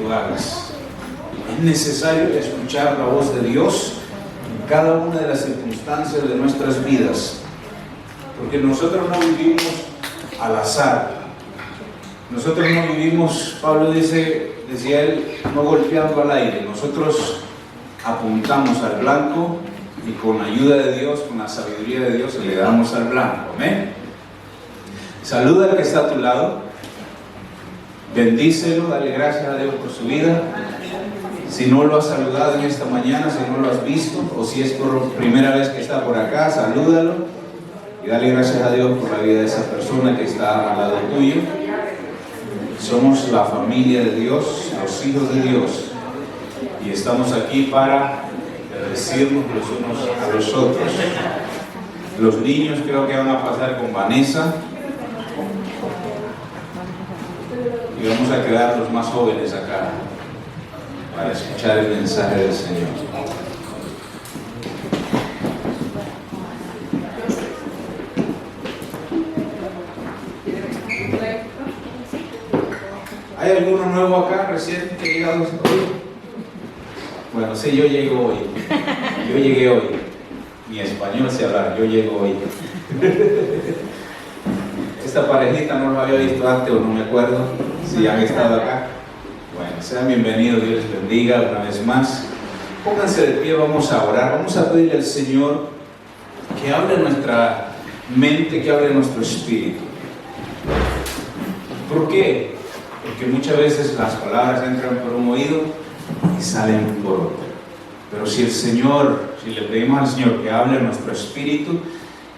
tú hagas. Es necesario escuchar la voz de Dios en cada una de las circunstancias de nuestras vidas, porque nosotros no vivimos al azar. Nosotros no vivimos, Pablo decía él, no golpeando al aire. Nosotros apuntamos al blanco y con la ayuda de Dios, con la sabiduría de Dios, le damos al blanco. Amén. Saluda al que está a tu lado, bendícelo, dale gracias a Dios por su vida. Si no lo has saludado en esta mañana, si no lo has visto, o si es por primera vez que está por acá, salúdalo y dale gracias a Dios por la vida de esa persona que está al lado tuyo. Somos la familia de Dios, los hijos de Dios, y estamos aquí para bendecirnos los unos a los otros. Los niños creo que van a pasar con Vanessa y vamos a quedar los más jóvenes acá para escuchar el mensaje del Señor. ¿Hay alguno nuevo acá, recién llegados hoy? Bueno, sí, yo llego hoy. Yo llegué hoy. Mi español sé hablar, yo llego hoy. Esta parejita no lo había visto antes o no me acuerdo si han estado acá. Bueno, sean bienvenidos, Dios les bendiga una vez más. Pónganse de pie, vamos a orar, vamos a pedirle al Señor que hable en nuestra mente, que hable en nuestro espíritu. ¿Por qué? Porque muchas veces las palabras entran por un oído y salen por otro. Pero si le pedimos al Señor que hable en nuestro espíritu,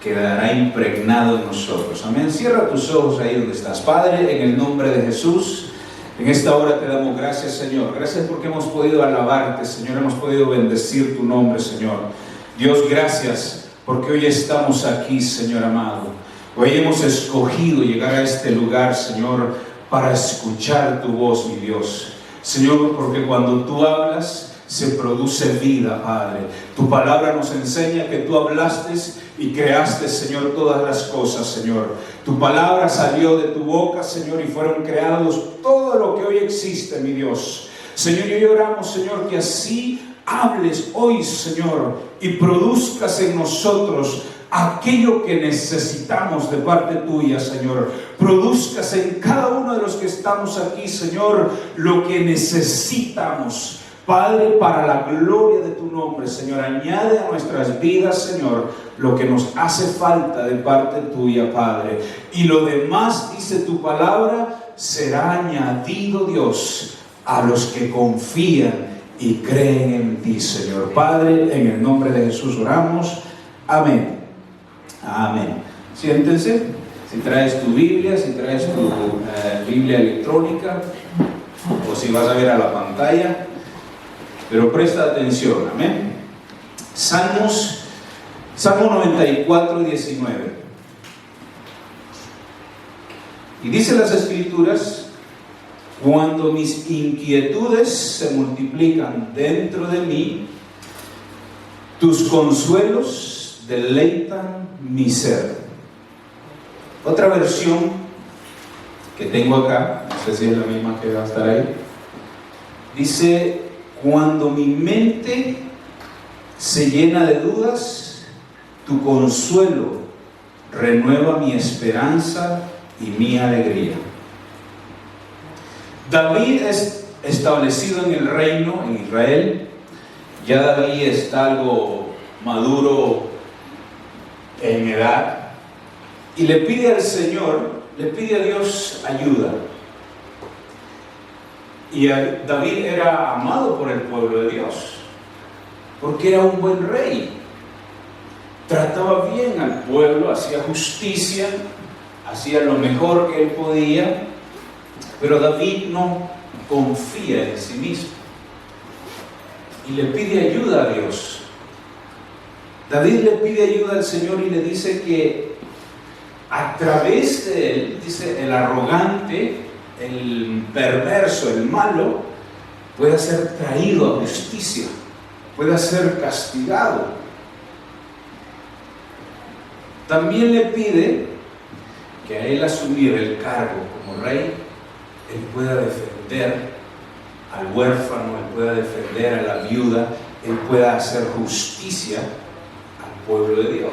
quedará impregnado en nosotros. Amén. Cierra tus ojos ahí donde estás. Padre, en el nombre de Jesús, en esta hora te damos gracias, Señor. Gracias porque hemos podido alabarte, Señor. Hemos podido bendecir tu nombre, Señor. Dios, gracias porque hoy estamos aquí, Señor amado. Hoy hemos escogido llegar a este lugar, Señor, para escuchar tu voz, mi Dios. Señor, porque cuando tú hablas, se produce vida, Padre. Tu palabra nos enseña que tú hablaste y creaste, Señor, todas las cosas, Señor. Tu palabra salió de tu boca, Señor, y fueron creados todo lo que hoy existe, mi Dios. Señor, y hoy oramos, Señor, que así hables hoy, Señor, y produzcas en nosotros aquello que necesitamos de parte tuya, Señor. Produzcas en cada uno de los que estamos aquí, Señor, lo que necesitamos, Padre, para la gloria de tu nombre, Señor. Añade a nuestras vidas, Señor, lo que nos hace falta de parte tuya, Padre. Y lo demás, dice tu palabra, será añadido, Dios, a los que confían y creen en ti, Señor. Padre, en el nombre de Jesús oramos. Amén. Amén. Siéntense. Si traes tu Biblia, si traes tu Biblia electrónica, o si vas a ver a la pantalla, pero presta atención. Amén. Salmo 94, 19. Y dice las Escrituras: cuando mis inquietudes se multiplican dentro de mí, tus consuelos deleitan mi ser. Otra versión que tengo acá, no sé si es la misma que va a estar ahí, dice: cuando mi mente se llena de dudas, tu consuelo renueva mi esperanza y mi alegría. David es establecido en el reino, en Israel. Ya David está algo maduro en edad, y le pide al Señor, le pide a Dios ayuda. Y David era amado por el pueblo de Dios, porque era un buen rey. Trataba bien al pueblo, hacía justicia, hacía lo mejor que él podía, pero David no confía en sí mismo y le pide ayuda a Dios. David le pide ayuda al Señor y le dice que a través de él, dice, el arrogante, el perverso, el malo, pueda ser traído a justicia, pueda ser castigado. También le pide que a él asumir el cargo como rey, él pueda defender al huérfano, Él pueda defender a la viuda, Él pueda hacer justicia al pueblo de Dios.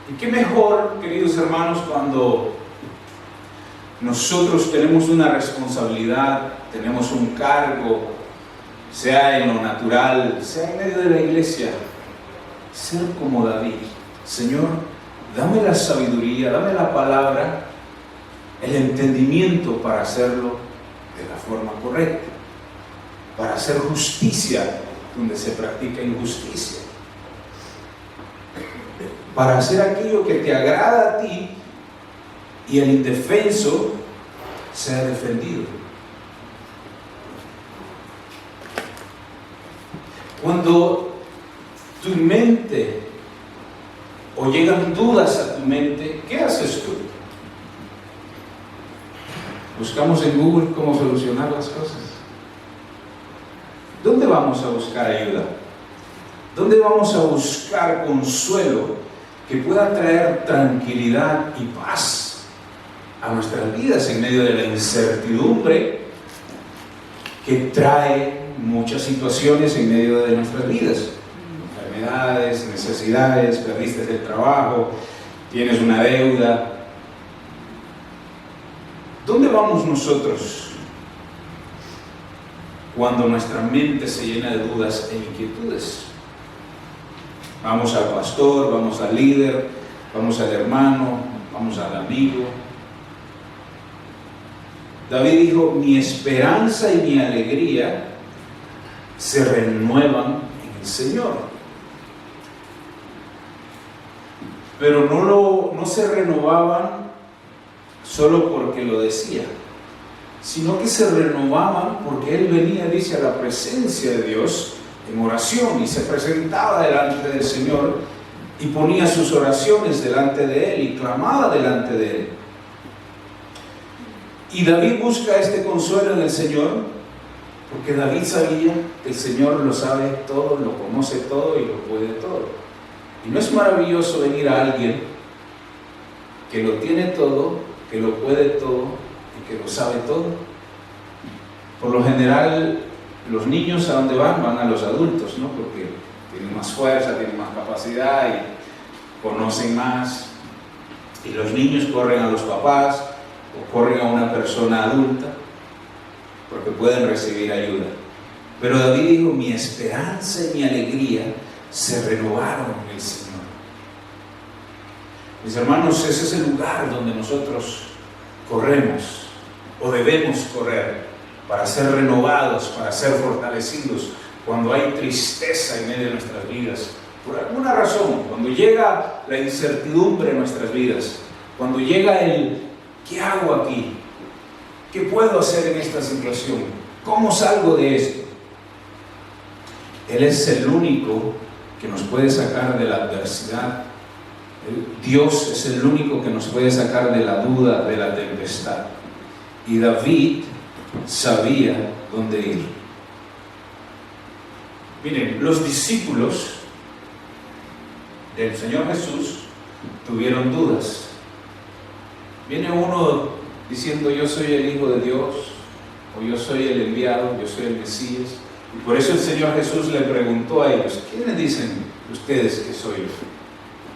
Y qué mejor, queridos hermanos, cuando nosotros tenemos una responsabilidad, tenemos un cargo, sea en lo natural, sea en medio de la iglesia, ser como David. Señor, dame la sabiduría, dame la palabra, el entendimiento para hacerlo de la forma correcta, para hacer justicia donde se practica injusticia, para hacer aquello que te agrada a ti y el indefenso sea defendido. Cuando tu mente o llegan dudas a tu mente, ¿qué haces tú? Buscamos en Google cómo solucionar las cosas. ¿Dónde vamos a buscar ayuda? ¿Dónde vamos a buscar consuelo que pueda traer tranquilidad y paz a nuestras vidas en medio de la incertidumbre que trae muchas situaciones en medio de nuestras vidas? Enfermedades, necesidades, perdiste el trabajo, tienes una deuda. ¿Dónde vamos nosotros cuando nuestra mente se llena de dudas e inquietudes? Vamos al pastor, vamos al líder, vamos al hermano, vamos al amigo. David dijo: mi esperanza y mi alegría se renuevan en el Señor. Pero no se renovaban solo porque lo decía, sino que se renovaban porque él venía, dice, a la presencia de Dios en oración y se presentaba delante del Señor y ponía sus oraciones delante de él y clamaba delante de él. Y David busca este consuelo en el Señor porque David sabía que el Señor lo sabe todo, lo conoce todo y lo puede todo. ¿Y no es maravilloso venir a alguien que lo tiene todo, que lo puede todo y que lo sabe todo? Por lo general, los niños, ¿a dónde van? Van a los adultos, ¿no? Porque tienen más fuerza, tienen más capacidad y conocen más. Y los niños corren a los papás o corren a una persona adulta porque pueden recibir ayuda. Pero David dijo: mi esperanza y mi alegría se renovaron en el Señor. Mis hermanos, ese es el lugar donde nosotros corremos o debemos correr para ser renovados, para ser fortalecidos cuando hay tristeza en medio de nuestras vidas. Por alguna razón, cuando llega la incertidumbre en nuestras vidas, cuando llega el ¿qué hago aquí? ¿Qué puedo hacer en esta situación? ¿Cómo salgo de esto? Él es el único que nos puede sacar de la adversidad. Dios es el único que nos puede sacar de la duda, de la tempestad. Y David sabía dónde ir. Miren, los discípulos del Señor Jesús tuvieron dudas. Viene uno diciendo: yo soy el Hijo de Dios, o yo soy el enviado, yo soy el Mesías. Y por eso el Señor Jesús le preguntó a ellos: ¿quiénes dicen ustedes que soy yo?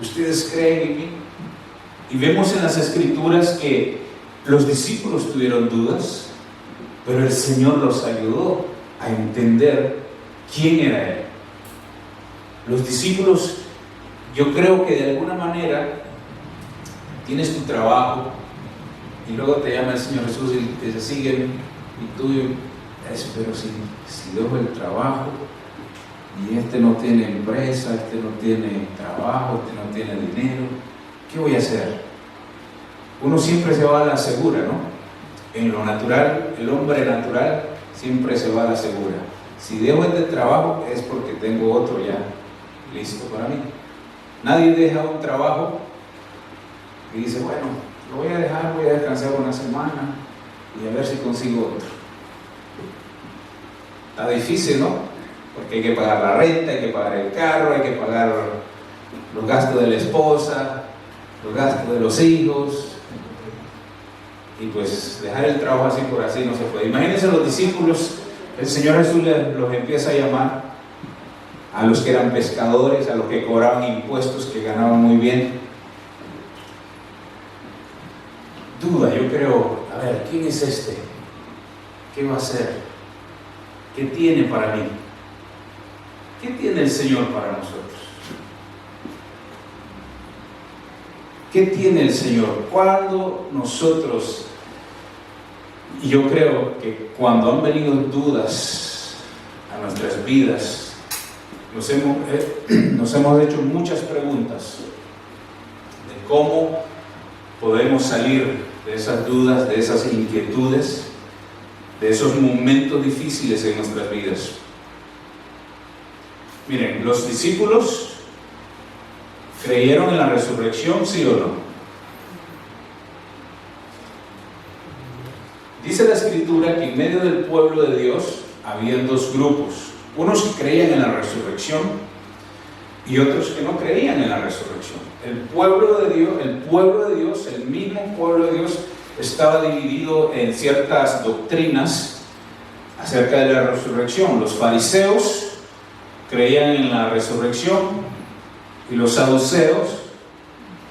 ¿Ustedes creen en mí? Y vemos en las Escrituras que los discípulos tuvieron dudas, pero el Señor los ayudó a entender quién era Él. Los discípulos, yo creo que de alguna manera tienes tu trabajo y luego te llama el Señor Jesús y te siguen y tú pero si dejo el trabajo y este no tiene empresa, este no tiene trabajo, este no tiene dinero, ¿qué voy a hacer? Uno siempre se va a la segura, ¿no? En lo natural, el hombre natural siempre se va a la segura. Si dejo este trabajo es porque tengo otro ya listo para mí. Nadie deja un trabajo y dice: bueno, lo voy a dejar, voy a descansar una semana y a ver si consigo otro. Está difícil, ¿no? Porque hay que pagar la renta, hay que pagar el carro, hay que pagar los gastos de la esposa, los gastos de los hijos. y pues dejar el trabajo así por así no se puede. Imagínense los discípulos, el Señor Jesús los empieza a llamar a los que eran pescadores, a los que cobraban impuestos, que ganaban muy bien. Duda, yo creo, a ver, ¿quién es este? ¿Qué va a hacer? ¿Qué tiene para mí? ¿Qué tiene el Señor para nosotros? ¿Qué tiene el Señor? Cuando nosotros, y yo creo que cuando han venido dudas a nuestras vidas, nos hemos hecho muchas preguntas de cómo podemos salir de esas dudas, de esas inquietudes, de esos momentos difíciles en nuestras vidas. Miren, los discípulos ¿creyeron en la resurrección, sí o no? Dice la Escritura que en medio del pueblo de Dios habían dos grupos. Unos que creían en la resurrección y otros que no creían en la resurrección. El pueblo de Dios, el mismo pueblo de Dios, estaba dividido en ciertas doctrinas acerca de la resurrección. Los fariseos creían en la resurrección y los saduceos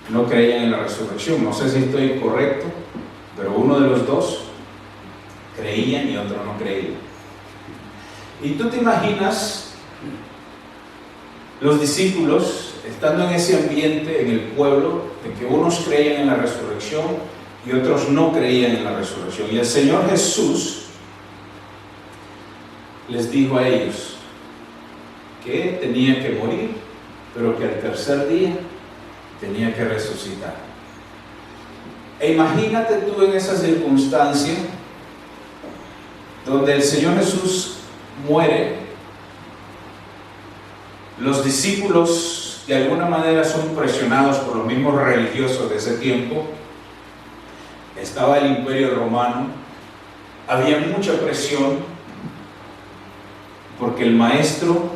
no creían en la resurrección. No sé si estoy correcto, pero uno de los dos creían y otro no creía. Y tú te imaginas los discípulos estando en ese ambiente, en el pueblo, de que unos creían en la resurrección y otros no creían en la resurrección. Y el Señor Jesús les dijo a ellos que tenía que morir, pero que al tercer día tenía que resucitar. E imagínate tú en esa circunstancia donde el Señor Jesús muere, los discípulos de alguna manera son presionados por los mismos religiosos de ese tiempo. Estaba el Imperio Romano, había mucha presión porque el maestro,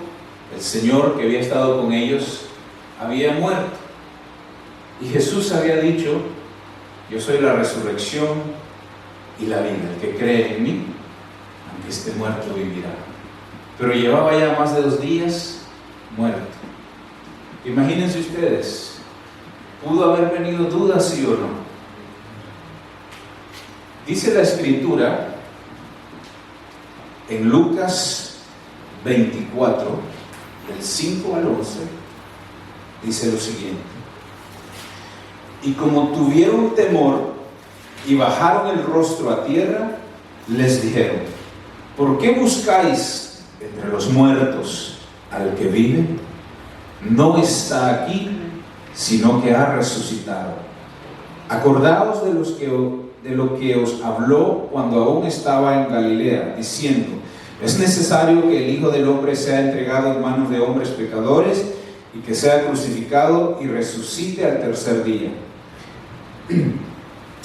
el Señor que había estado con ellos, había muerto. Y Jesús había dicho: yo soy la resurrección y la vida. El que cree en mí, aunque esté muerto, vivirá. Pero llevaba ya más de 2 días muerto. Imagínense ustedes, ¿pudo haber venido dudas, sí o no? Dice la Escritura en Lucas 24, del 5 al 11, dice lo siguiente: y como tuvieron temor y bajaron el rostro a tierra, les dijeron: ¿por qué buscáis entre los muertos al que vive? No está aquí, sino que ha resucitado. Acordaos de lo que os habló cuando aún estaba en Galilea, diciendo: es necesario que el Hijo del Hombre sea entregado en manos de hombres pecadores y que sea crucificado y resucite al tercer día.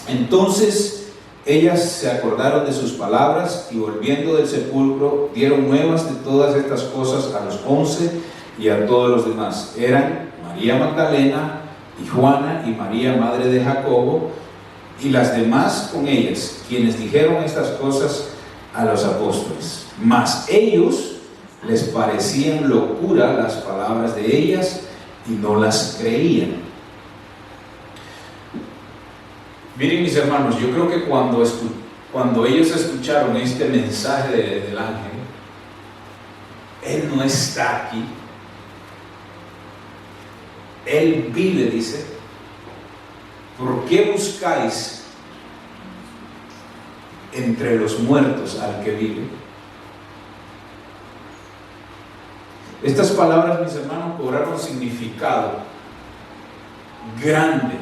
Entonces ellas se acordaron de sus palabras y, volviendo del sepulcro, dieron nuevas de todas estas cosas a los 11 y a todos los demás. Eran María Magdalena y Juana y María, madre de Jacobo, y las demás con ellas, quienes dijeron estas cosas a los apóstoles. Mas ellos les parecían locura las palabras de ellas y no las creían. Miren, mis hermanos, yo creo que cuando ellos escucharon este mensaje del ángel, Él no está aquí, Él vive, dice. ¿Por qué buscáis entre los muertos al que vive? Estas palabras, mis hermanos, cobraron significado grande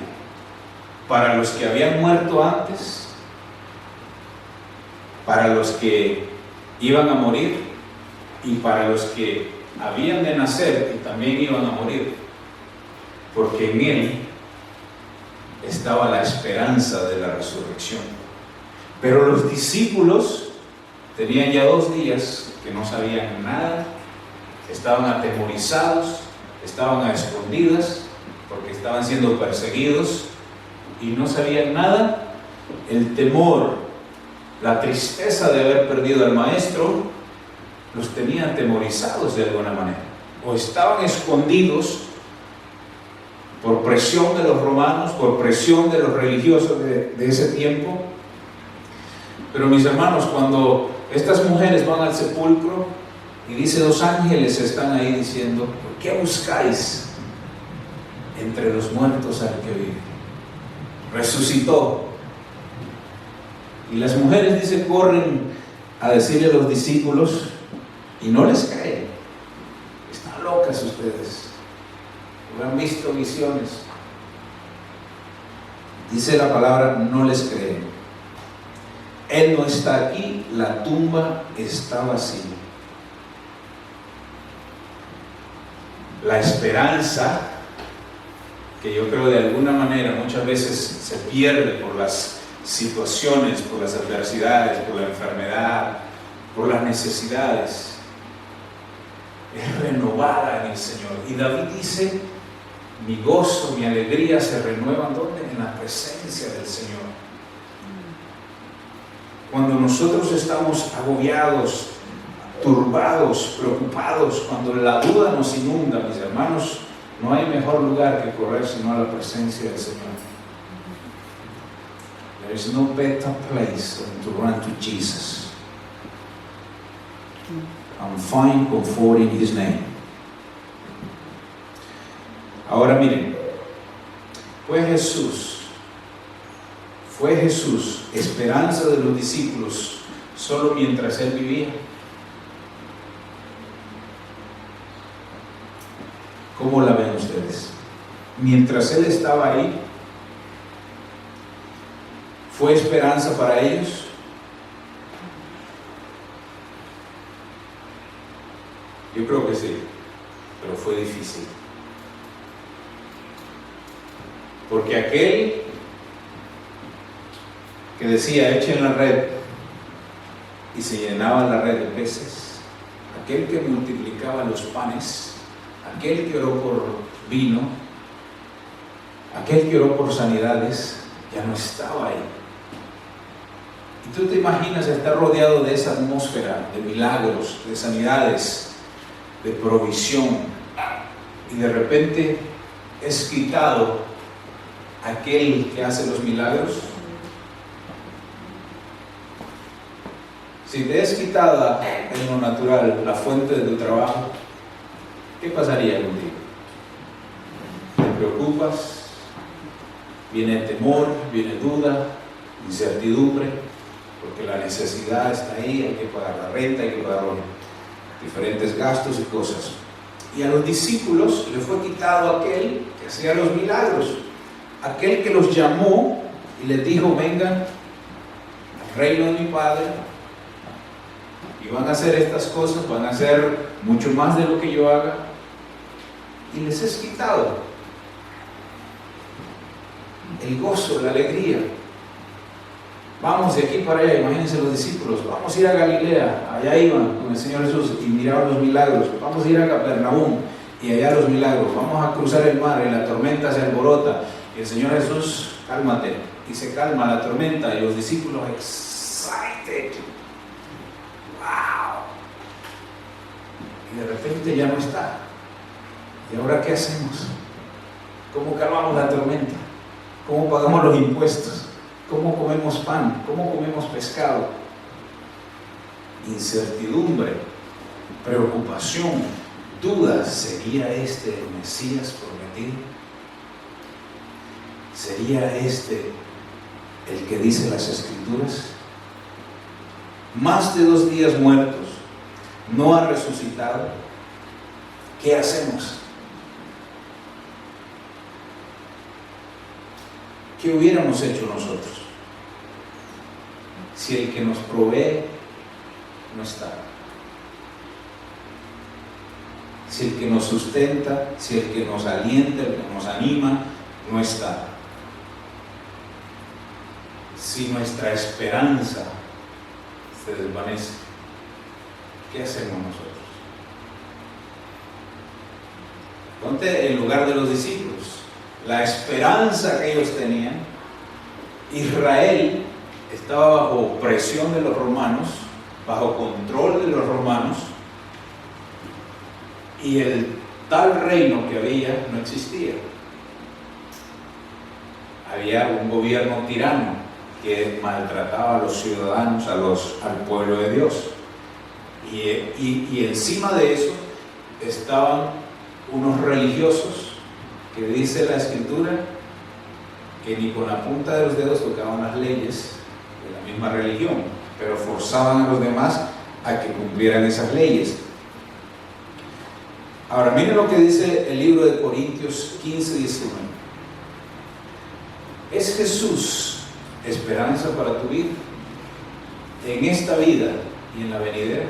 para los que habían muerto antes, para los que iban a morir y para los que habían de nacer y también iban a morir, porque en Él estaba la esperanza de la resurrección. Pero los discípulos tenían ya 2 días que no sabían nada, estaban atemorizados, estaban a escondidas porque estaban siendo perseguidos y no sabían nada, el temor, la tristeza de haber perdido al maestro, los tenía atemorizados de alguna manera. O estaban escondidos por presión de los romanos, por presión de los religiosos de ese tiempo. Pero mis hermanos, cuando estas mujeres van al sepulcro y dice, 2 ángeles están ahí diciendo, ¿por qué buscáis entre los muertos al que vive? Resucitó. Y las mujeres, dice, corren a decirle a los discípulos y no les creen. Están locas ustedes. Han visto visiones. Dice la palabra, no les creen. Él no está aquí, la tumba está vacía. La esperanza, que yo creo de alguna manera muchas veces se pierde por las situaciones, por las adversidades, por la enfermedad, por las necesidades, es renovada en el Señor. Y David dice, mi gozo, mi alegría se renuevan ¿dónde? En la presencia del Señor. Cuando nosotros estamos agobiados, turbados, preocupados, cuando la duda nos inunda, mis hermanos, no hay mejor lugar que correr sino a la presencia del Señor. There is no better place than to run to Jesus and find comfort in His name. Ahora miren, fue Jesús, esperanza de los discípulos, solo mientras Él vivía. ¿Cómo la ven ustedes? Mientras Él estaba ahí, ¿fue esperanza para ellos? Yo creo que sí, pero fue difícil. Porque aquel que decía, echen la red, y se llenaba la red de peces, aquel que multiplicaba los panes, aquel que oró por vino, aquel que oró por sanidades, ya no estaba ahí. Y tú te imaginas estar rodeado de esa atmósfera de milagros, de sanidades, de provisión, y de repente es quitado aquel que hace los milagros. Si te es quitada en lo natural la fuente de tu trabajo, ¿qué pasaría contigo? ¿Te preocupas? Viene temor, viene duda, incertidumbre, porque la necesidad está ahí, hay que pagar la renta, hay que pagar los diferentes gastos y cosas. Y a los discípulos le fue quitado aquel que hacía los milagros, aquel que los llamó y les dijo, vengan al reino de mi Padre y van a hacer estas cosas, van a hacer mucho más de lo que yo haga, y les es quitado el gozo, la alegría. Vamos de aquí para allá, imagínense los discípulos, vamos a ir a Galilea, allá iban con el Señor Jesús y miraban los milagros, vamos a ir a Capernaum y allá los milagros, vamos a cruzar el mar y la tormenta se alborota y el Señor Jesús, cálmate, y se calma la tormenta y los discípulos excited, wow, y de repente ya no está. ¿Y ahora qué hacemos? ¿Cómo calmamos la tormenta? ¿Cómo pagamos los impuestos? ¿Cómo comemos pan? ¿Cómo comemos pescado? Incertidumbre, preocupación, dudas. ¿Sería este el Mesías prometido? ¿Sería este el que dice las Escrituras? Más de 2 días muertos, no ha resucitado. ¿Qué hacemos? ¿Qué hubiéramos hecho nosotros si el que nos provee no está? Si el que nos sustenta, si el que nos alienta, el que nos anima, no está. Si nuestra esperanza se desvanece, ¿qué hacemos nosotros? Ponte en lugar de los discípulos. La esperanza que ellos tenían Israel estaba bajo presión de los romanos, bajo control de los romanos, y el tal reino que había no existía. Había un gobierno tirano que maltrataba a los ciudadanos, al pueblo de Dios. Y encima de eso estaban unos religiosos que dice la Escritura que ni con la punta de los dedos tocaban las leyes de la misma religión, pero forzaban a los demás a que cumplieran esas leyes. Ahora miren lo que dice el libro de Corintios 15:19. ¿Es Jesús esperanza para tu vida en esta vida y en la venidera?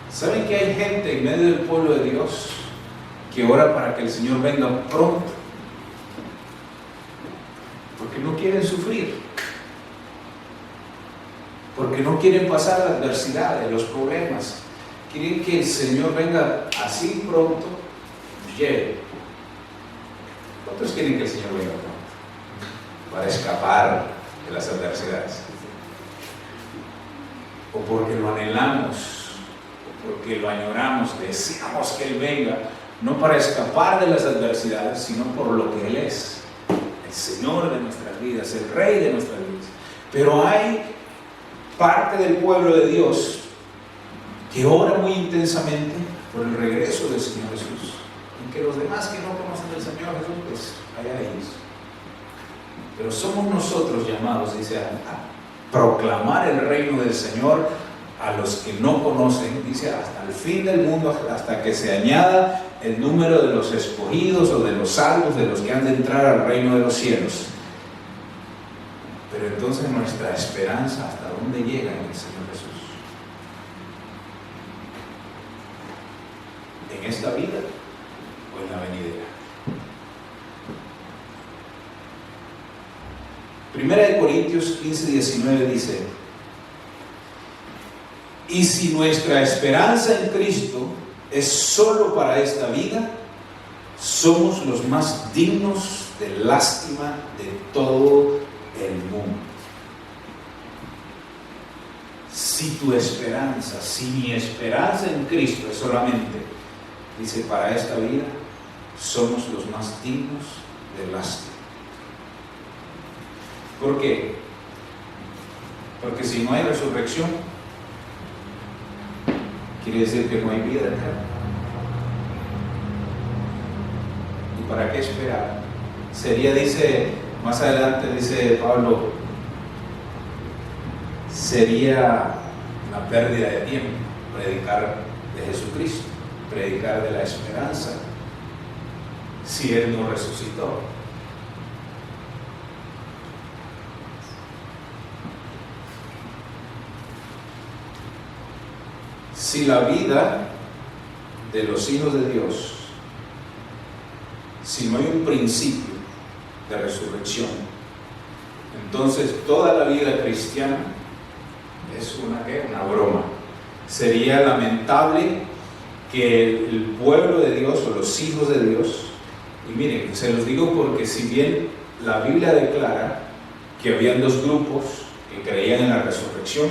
¿Saben que hay gente en medio del pueblo de Dios que ora para que el Señor venga pronto? Porque no quieren sufrir, porque no quieren pasar las adversidades, los problemas. Quieren que el Señor venga así pronto, llegue. ¿Cuántos quieren que el Señor venga pronto? Para escapar de las adversidades. O porque lo anhelamos, o porque lo añoramos, deseamos que Él venga, no para escapar de las adversidades, sino por lo que Él es. El Señor de nuestras vidas, el Rey de nuestras vidas. Pero hay parte del pueblo de Dios que ora muy intensamente por el regreso del Señor Jesús, y que los demás que no conocen del Señor Jesús, pues allá ellos. Pero somos nosotros llamados, dice, a proclamar el reino del Señor a los que no conocen, dice, hasta el fin del mundo, hasta que se añada el número de los escogidos o de los salvos, de los que han de entrar al reino de los cielos. Pero entonces nuestra esperanza, ¿hasta dónde llega en el Señor Jesús? ¿En esta vida o en la venidera? Primera de Corintios 15:19 dice: y si nuestra esperanza en Cristo es solo para esta vida, somos los más dignos de lástima de todo el mundo. Si tu esperanza, si mi esperanza en Cristo es solamente, dice, para esta vida, somos los más dignos de lástima. ¿Por qué? Porque si no hay resurrección, quiere decir que no hay vida eterna. ¿Y para qué esperar? Sería, dice, más adelante dice Pablo, sería una pérdida de tiempo predicar de Jesucristo, predicar de la esperanza, si Él no resucitó. Si la vida de los hijos de Dios, si no hay un principio de resurrección, entonces toda la vida cristiana es una broma. Sería lamentable que el pueblo de Dios o los hijos de Dios, y miren, se los digo porque si bien la Biblia declara que habían dos grupos que creían en la resurrección,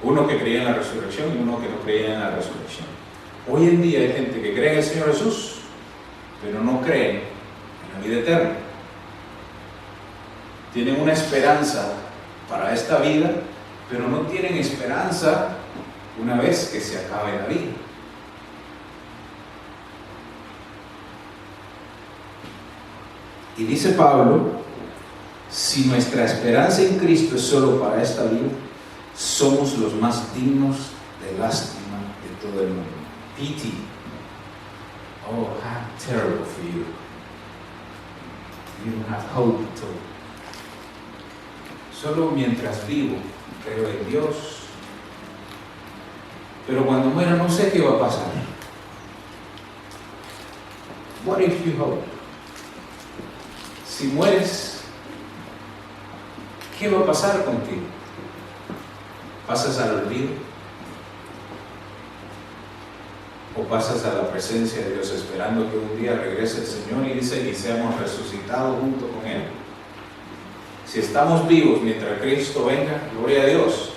uno que creía en la resurrección y uno que no creía en la resurrección. Hoy en día hay gente que cree en el Señor Jesús, pero no creen en la vida eterna. Tienen una esperanza para esta vida, pero no tienen esperanza una vez que se acabe la vida. Y dice Pablo, si nuestra esperanza en Cristo es solo para esta vida, somos los más dignos de lástima de todo el mundo. Pity. Oh, how terrible for you. You don't have hope at all. Solo mientras vivo, creo en Dios. Pero cuando muera no sé qué va a pasar. What if you hope? Si mueres, ¿qué va a pasar contigo? ¿Pasas al olvido? ¿O pasas a la presencia de Dios esperando que un día regrese el Señor y dice, y seamos resucitados junto con Él. Si estamos vivos mientras Cristo venga, gloria a Dios.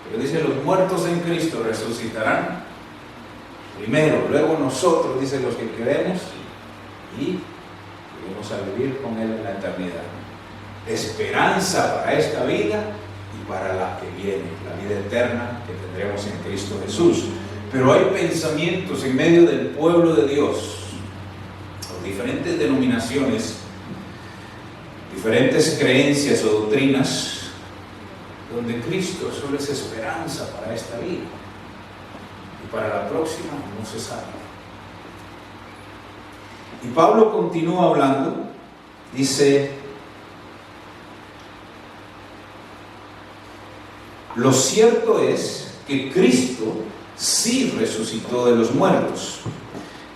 Pero dice, los muertos en Cristo resucitarán primero, luego nosotros, dice, los que queremos, y vamos a vivir con Él en la eternidad. Esperanza para esta vida y para la que viene, la vida eterna que tendremos en Cristo Jesús. Pero hay pensamientos en medio del pueblo de Dios, diferentes denominaciones, diferentes creencias o doctrinas, donde Cristo solo es esperanza para esta vida y para la próxima no se sabe. Y Pablo continúa hablando, dice, lo cierto es que Cristo sí resucitó de los muertos.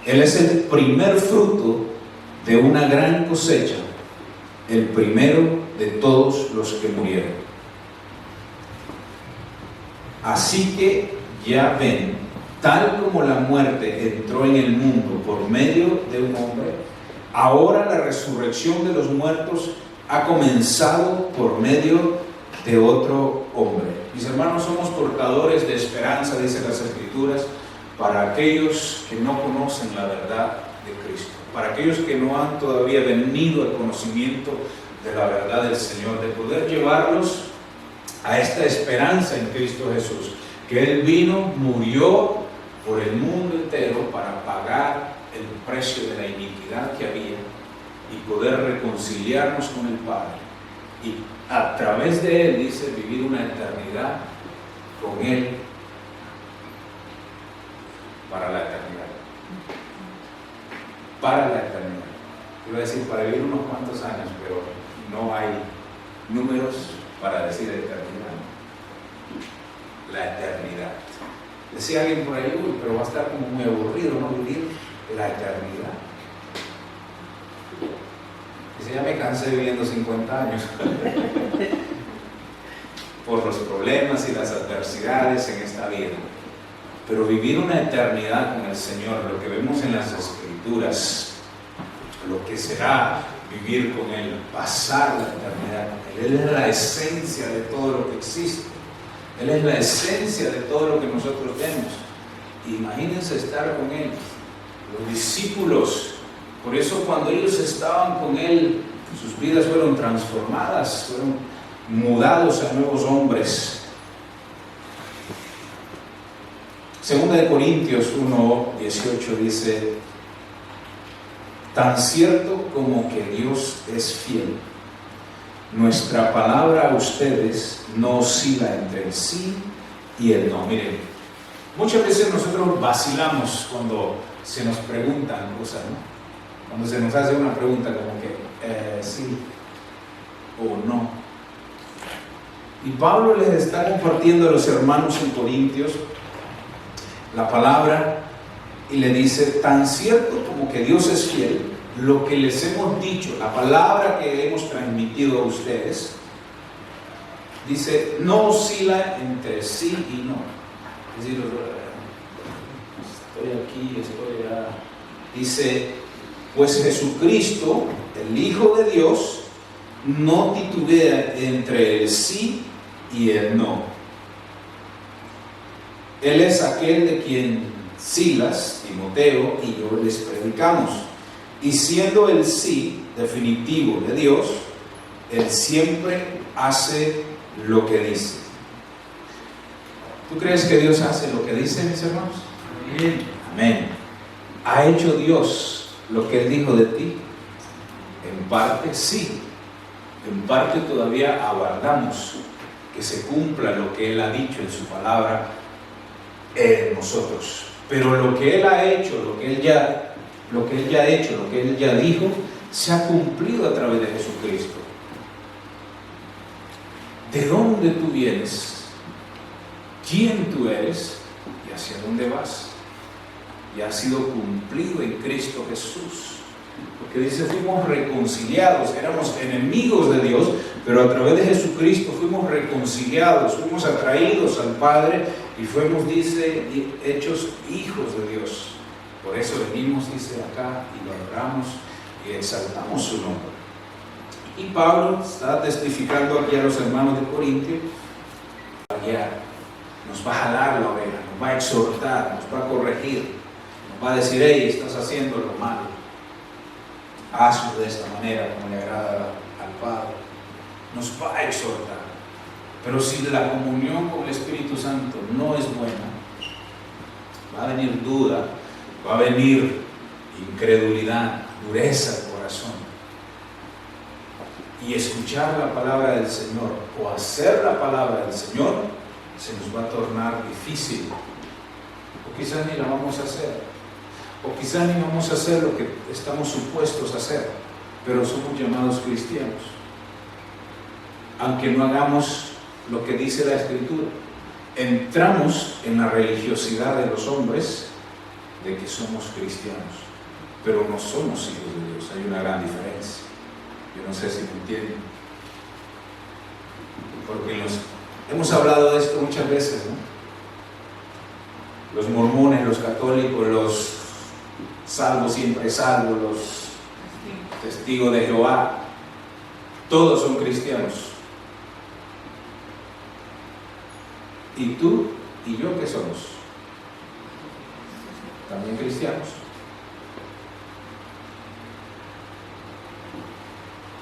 Él es el primer fruto de una gran cosecha, el primero de todos los que murieron. Así que ya ven, tal como la muerte entró en el mundo por medio de un hombre, ahora la resurrección de los muertos ha comenzado por medio de otro hombre. Mis hermanos, somos portadores de esperanza, dicen las Escrituras, para aquellos que no conocen la verdad de Cristo, para aquellos que no han todavía venido al conocimiento de la verdad del Señor, de poder llevarlos a esta esperanza en Cristo Jesús, que Él vino, murió por el mundo entero para pagar el precio de la iniquidad que había y poder reconciliarnos con el Padre. Y a través de Él, dice, vivir una eternidad con Él para la eternidad. Para la eternidad. Iba a decir para vivir unos cuantos años, pero no hay números para decir eternidad. La eternidad. Decía alguien por ahí, uy, pero va a estar como muy aburrido, ¿no? Vivir la eternidad. Dice, ya me cansé viviendo 50 años por los problemas y las adversidades en esta vida. Pero vivir una eternidad con el Señor, lo que vemos en las Escrituras, lo que será vivir con Él, pasar la eternidad con Él. Él es la esencia de todo lo que existe. Él es la esencia de todo lo que nosotros vemos. Imagínense estar con Él. Los discípulos, por eso cuando ellos estaban con Él, sus vidas fueron transformadas, fueron mudados a nuevos hombres. Segunda de Corintios 1:18 dice, tan cierto como que Dios es fiel, nuestra palabra a ustedes no oscila entre el sí y el no. Miren, muchas veces nosotros vacilamos cuando se nos preguntan cosas, ¿no? Cuando se nos hace una pregunta como que sí o no. Y Pablo les está compartiendo a los hermanos en Corintios la palabra y le dice, tan cierto como que Dios es fiel, lo que les hemos dicho, la palabra que hemos transmitido a ustedes, dice, no oscila entre sí y no. Es decir, estoy aquí, estoy allá. Dice, pues Jesucristo, el Hijo de Dios, no titubea entre el sí y el no. Él es aquel de quien Silas, Timoteo y yo les predicamos. Y siendo el sí definitivo de Dios, Él siempre hace lo que dice. ¿Tú crees que Dios hace lo que dice, mis hermanos? Amén. Amén. ¿Ha hecho Dios lo que Él dijo de ti? En parte sí. En parte todavía aguardamos que se cumpla lo que Él ha dicho en su palabra en nosotros. Pero lo que Él ha hecho, lo que Él ya ha hecho, lo que Él ya dijo, se ha cumplido a través de Jesucristo. ¿De dónde tú vienes? ¿Quién tú eres? ¿Y hacia dónde vas? Ya ha sido cumplido en Cristo Jesús. Porque dice, fuimos reconciliados, éramos enemigos de Dios, pero a través de Jesucristo fuimos reconciliados, fuimos atraídos al Padre y fuimos, dice, hechos hijos de Dios. Por eso venimos, dice acá, y lo adoramos y exaltamos su nombre. Y Pablo está testificando aquí a los hermanos de Corintio, nos va a jalar la oreja, nos va a exhortar, nos va a corregir, nos va a decir: hey, estás haciendo lo malo, hazlo de esta manera como le agrada al Padre. Nos va a exhortar. Pero si la comunión con el Espíritu Santo no es buena, va a venir duda, va a venir incredulidad, dureza de corazón. Y escuchar la palabra del Señor o hacer la palabra del Señor se nos va a tornar difícil. O quizás ni la vamos a hacer. O quizás ni vamos a hacer lo que estamos supuestos a hacer. Pero somos llamados cristianos. Aunque no hagamos lo que dice la Escritura, entramos en la religiosidad de los hombres de que somos cristianos, pero no somos hijos de Dios. Hay una gran diferencia. Yo no sé si me entienden, porque hemos hablado de esto muchas veces, ¿no? Los mormones, los católicos, los salvos siempre salvos, los testigos de Jehová, todos son cristianos. ¿Y tú y yo qué somos? ¿También cristianos?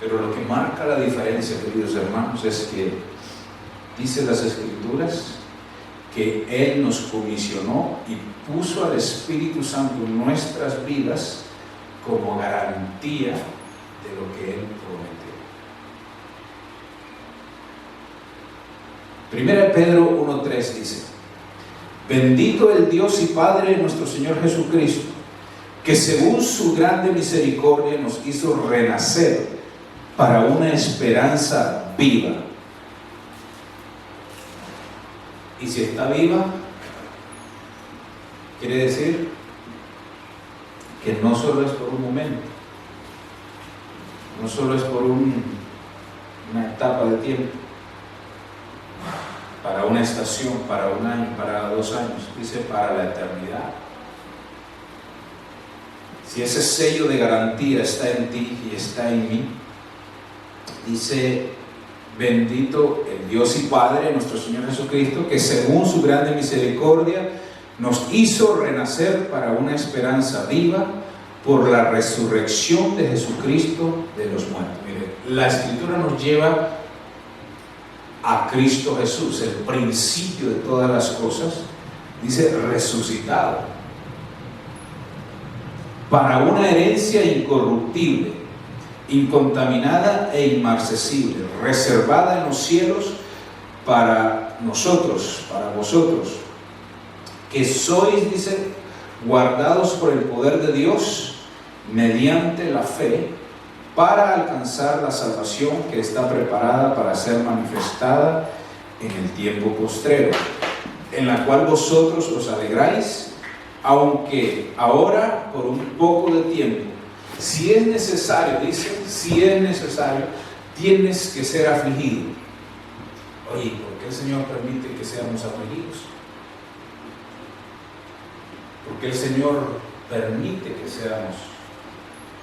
Pero lo que marca la diferencia, queridos hermanos, es que dice las Escrituras que Él nos comisionó y puso al Espíritu Santo en nuestras vidas como garantía de lo que Él prometió. 1 Pedro 1:3 dice: bendito el Dios y Padre de nuestro Señor Jesucristo, que según su grande misericordia nos hizo renacer para una esperanza viva. Y si está viva, quiere decir que no solo es por un momento, no solo es por una etapa de tiempo, para una estación, para un año, para 2 años, dice para la eternidad. Si ese sello de garantía está en ti y está en mí, dice: bendito el Dios y Padre, nuestro Señor Jesucristo, que según su grande misericordia nos hizo renacer para una esperanza viva por la resurrección de Jesucristo de los muertos. Mire, la Escritura nos lleva a Cristo Jesús, el principio de todas las cosas, dice resucitado, para una herencia incorruptible, incontaminada e inmarcesible, reservada en los cielos para nosotros, para vosotros, que sois, dice, guardados por el poder de Dios mediante la fe, para alcanzar la salvación que está preparada para ser manifestada en el tiempo postrero, en la cual vosotros os alegráis, aunque ahora por un poco de tiempo, si es necesario, dice, si es necesario, tienes que ser afligido. Oye, ¿por qué el Señor permite que seamos afligidos? Porque el Señor permite que seamos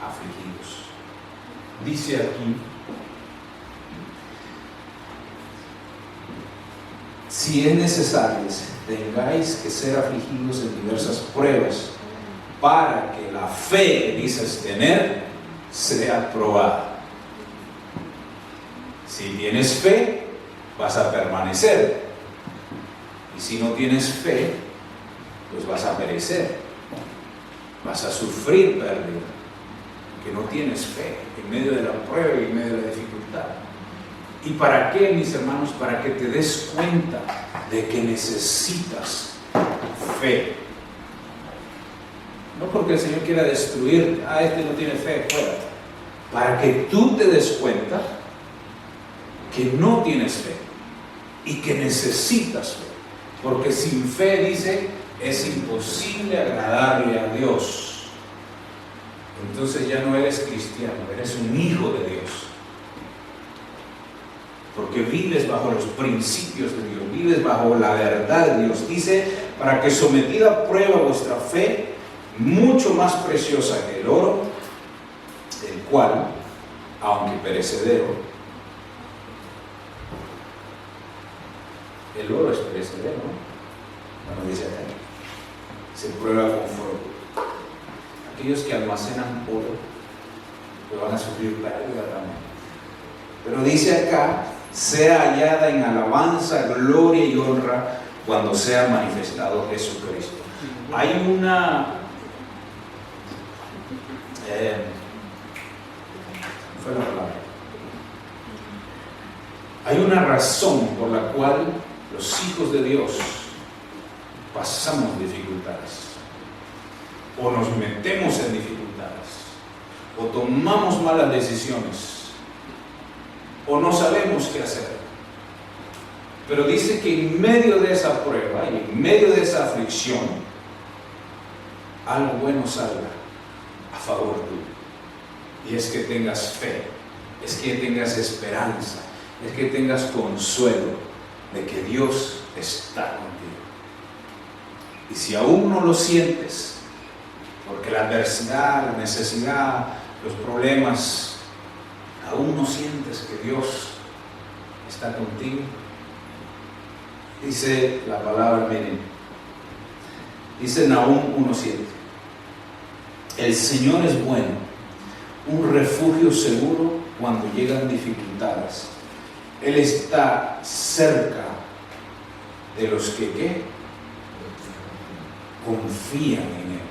afligidos. Dice aquí: si es necesario, tengáis que ser afligidos en diversas pruebas, para que la fe que dices tener sea probada. Si tienes fe, vas a permanecer. Y si no tienes fe, pues vas a perecer. Vas a sufrir pérdida, que no tienes fe en medio de la prueba y en medio de la dificultad. ¿Y para qué, mis hermanos? Para que te des cuenta de que necesitas fe. No porque el Señor quiera destruirte, este no tiene fe, fuera. Para que tú te des cuenta que no tienes fe y que necesitas fe. Porque sin fe, dice, es imposible agradarle a Dios. Entonces ya no eres cristiano, eres un hijo de Dios. Porque vives bajo los principios de Dios, vives bajo la verdad de Dios. Dice: para que sometida a prueba vuestra fe, mucho más preciosa que el oro, el cual, aunque perecedero, el oro es perecedero, ¿no? Bueno, dice acá, se prueba con fuego. Aquellos que almacenan oro, pues van a sufrir pérdida también. Pero dice acá, sea hallada en alabanza, gloria y honra cuando sea manifestado Jesucristo. Hay una fue la palabra. Hay una razón por la cual los hijos de Dios pasamos dificultades, o nos metemos en dificultades, o tomamos malas decisiones, o no sabemos qué hacer. Pero dice que en medio de esa prueba y en medio de esa aflicción, algo bueno salga a favor tuyo. Y es que tengas fe, es que tengas esperanza, es que tengas consuelo de que Dios está contigo. Y si aún no lo sientes, porque la adversidad, la necesidad, los problemas, aún no sientes que Dios está contigo, dice la palabra, miren, dice Nahum 1:7, el Señor es bueno, un refugio seguro cuando llegan dificultades. Él está cerca de los que ¿qué? Confían en Él.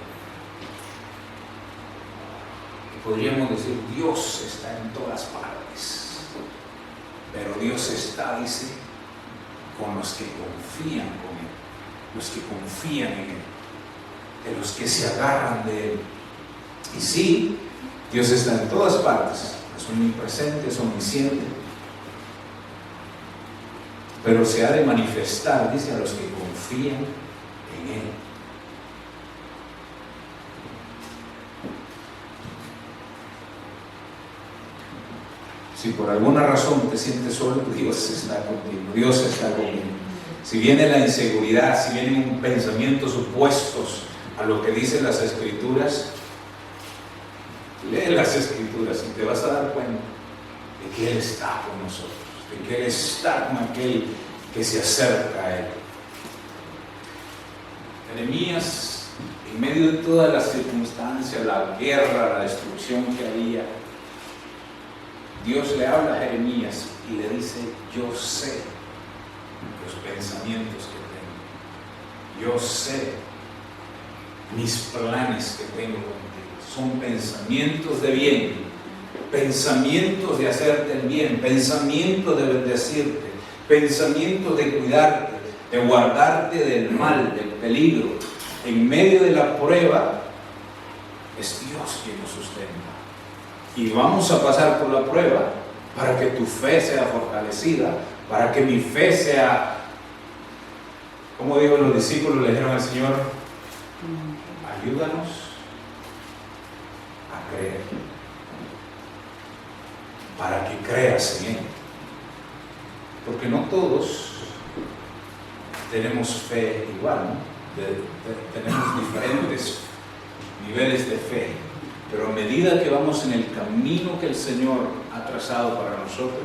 Podríamos decir, Dios está en todas partes, pero Dios está, dice, con los que confían con Él, los que confían en Él, de los que se agarran de Él. Y sí, Dios está en todas partes, es omnipresente, es omnisciente, pero se ha de manifestar, dice, a los que confían en Él. Si por alguna razón te sientes solo, Dios está contigo, Dios está contigo. Si viene la inseguridad, si vienen pensamientos opuestos a lo que dicen las Escrituras, lee las Escrituras y te vas a dar cuenta de que Él está con nosotros, de que Él está con aquel que se acerca a Él. Jeremías, en medio de todas las circunstancias, la guerra, la destrucción que había, Dios le habla a Jeremías y le dice, yo sé los pensamientos que tengo, yo sé mis planes que tengo contigo, son pensamientos de bien, pensamientos de hacerte el bien, pensamientos de bendecirte, pensamientos de cuidarte, de guardarte del mal, del peligro. En medio de la prueba es Dios quien nos sustenta. Y vamos a pasar por la prueba para que tu fe sea fortalecida, para que mi fe sea, como digo, los discípulos le dijeron al Señor, ayúdanos a creer, para que creas en Él. Porque no todos tenemos fe igual, ¿no? Tenemos diferentes niveles de fe. Pero a medida que vamos en el camino que el Señor ha trazado para nosotros,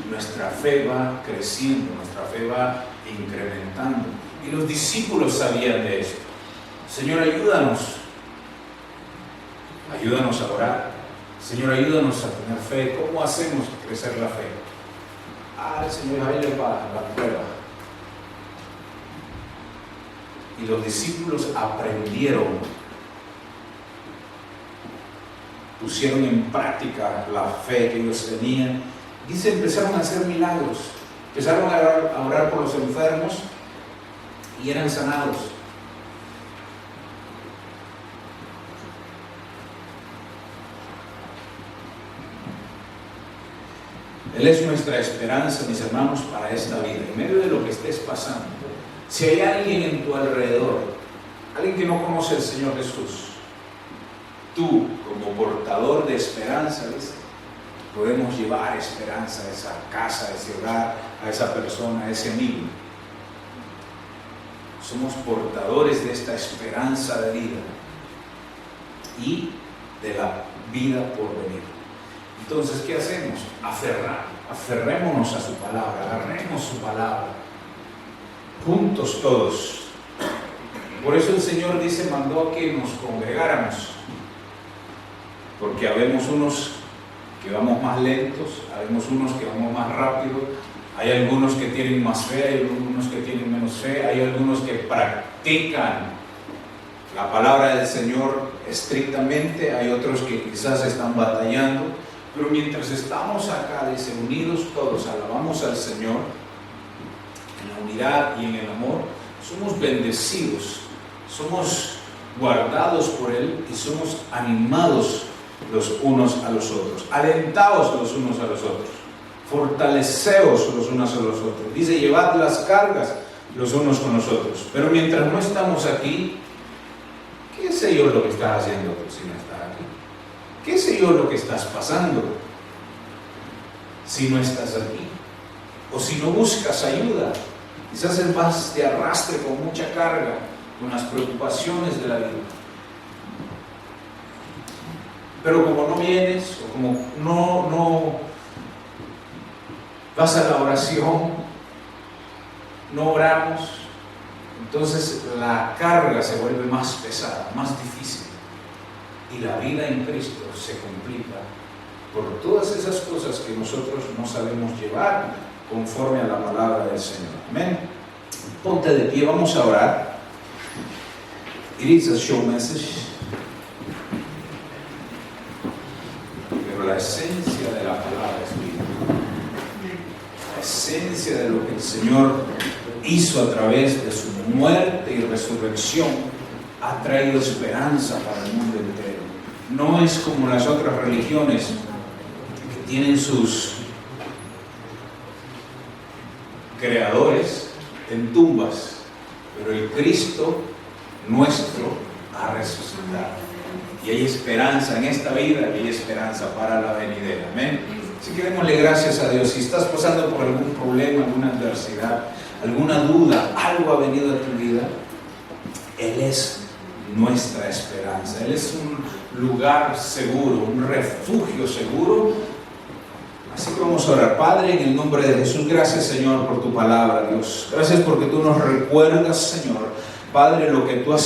nuestra fe va creciendo, nuestra fe va incrementando. Y los discípulos sabían de esto. Señor, ayúdanos. Ayúdanos a orar. Señor, ayúdanos a tener fe. ¿Cómo hacemos crecer la fe? El Señor, ahí le va la prueba. Y los discípulos aprendieron, pusieron en práctica la fe que ellos tenían. Dice, empezaron a hacer milagros, empezaron a orar por los enfermos y eran sanados. Él es nuestra esperanza, mis hermanos, para esta vida, en medio de lo que estés pasando. Si hay alguien en tu alrededor, alguien que no conoce al Señor Jesús, tú, como portador de esperanza, ¿ves? Podemos llevar esperanza a esa casa, a ese hogar, a esa persona, a ese amigo. Somos portadores de esta esperanza de vida. y de la vida por venir. Entonces, ¿qué hacemos? Aferrémonos a su palabra, agarremos su palabra, juntos todos. Por eso el Señor mandó a que nos congregáramos, porque habemos unos que vamos más lentos, habemos unos que vamos más rápido, hay algunos que tienen más fe, hay algunos que tienen menos fe, hay algunos que practican la palabra del Señor estrictamente, hay otros que quizás están batallando, pero mientras estamos acá, dice, unidos todos, alabamos al Señor en la unidad y en el amor, somos bendecidos, somos guardados por Él y somos animados los unos a los otros, alentaos los unos a los otros, fortaleceos los unos a los otros. Dice, llevad las cargas los unos con los otros. Pero mientras no estamos aquí, ¿qué sé yo lo que estás haciendo si no estás aquí? ¿Qué sé yo lo que estás pasando si no estás aquí? O si no buscas ayuda, quizás vas de arrastre con mucha carga, con las preocupaciones de la vida. Pero como no vienes, o como no vas a la oración, no oramos, entonces la carga se vuelve más pesada, más difícil. Y la vida en Cristo se complica por todas esas cosas que nosotros no sabemos llevar conforme a la palabra del Señor. Amén. Ponte de pie, vamos a orar. It is a show message. Pero la esencia de la palabra es vida. La esencia de lo que el Señor hizo a través de su muerte y resurrección ha traído esperanza para el mundo entero. No es como las otras religiones que tienen sus creadores en tumbas, pero el Cristo nuestro ha resucitado y hay esperanza en esta vida y hay esperanza para la venidera. Amén. Así que démosle gracias a Dios. Si estás pasando por algún problema, alguna adversidad, alguna duda, algo ha venido a tu vida, Él es nuestra esperanza. Él es un lugar seguro, un refugio seguro. Así que vamos a orar. Padre, en el nombre de Jesús, gracias, Señor, por tu palabra, Dios. Gracias porque tú nos recuerdas, Señor, Padre, lo que tú has